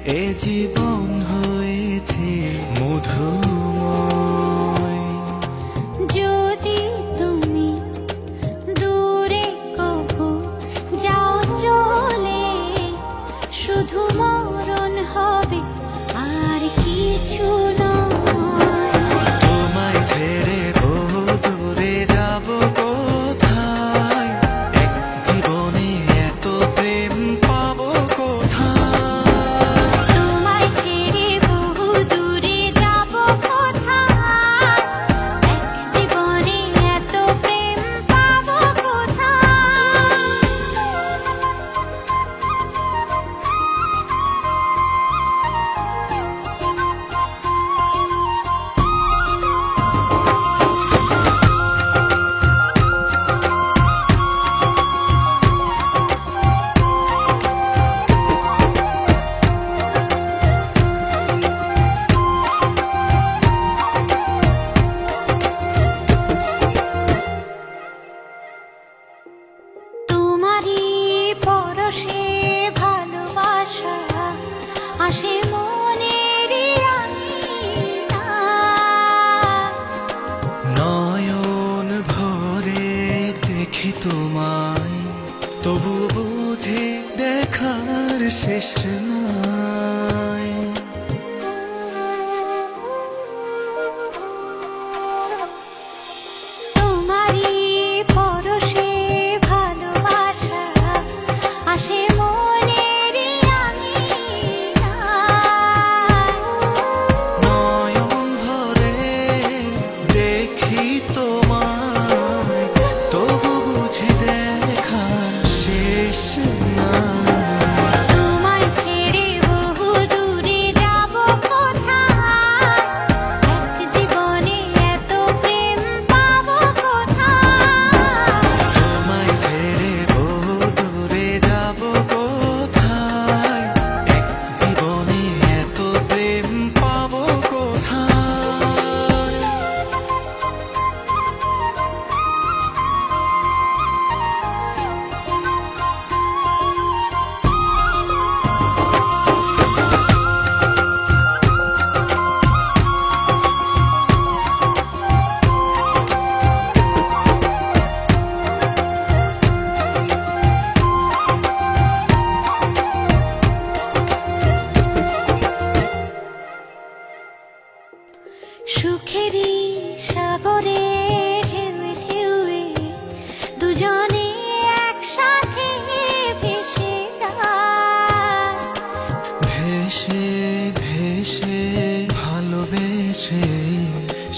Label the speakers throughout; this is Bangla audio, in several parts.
Speaker 1: এ জীবন হয়েছে মধুময়।
Speaker 2: যদি তুমি দূরে কভু যাও চলে, শুধু মরণ হবে আর কিছু নয়।
Speaker 1: তোমায় ছেড়ে বহু দূরে যাব কোথায়, এক জীবনে এত প্রেম পাবো কোথায়।
Speaker 2: তোমায় ছেড়ে বহু দূরে যাব কোথায়, এক জীবনে এত প্রেম পাবো কোথায়। তোমারই পরশে ভালোবাসা আসে মনের
Speaker 1: নয়ন ভরে দেখি তোমায়, তবু বুঝি দেখার শেষ নাই।
Speaker 2: তোমারই পরশে ভালোবাসা আসে মনের
Speaker 1: নয়ন ভরে দেখি তোমায়, তবু বুঝি দেখার শেষ নাই।
Speaker 2: তোমায় ছেড়ে বহু দূরে যাব কোথায়, এক জীবনে এত প্রেম পাবো কোথায়।
Speaker 1: তোমায় ছেড়ে বহু দূরে যাব কোথায়, এক জীবনে এত প্রেম পাবো কোথায়।
Speaker 2: সুখেরই সাগরে ঢেউয়ে ঢেউয়ে দুজনে একসাথে ভেসে যায়।
Speaker 1: ভেসে ভেসে ভালোবেসে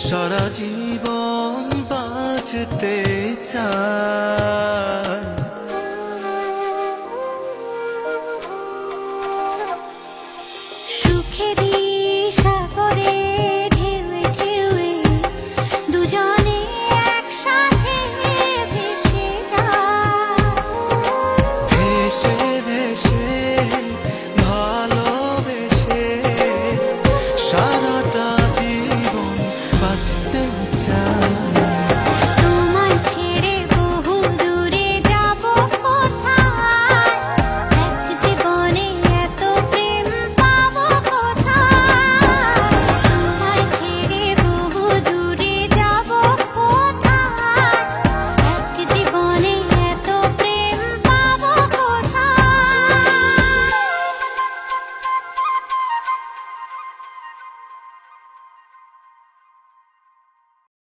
Speaker 1: সারা জীবন বাঁচতে চায়।
Speaker 2: সুখেরই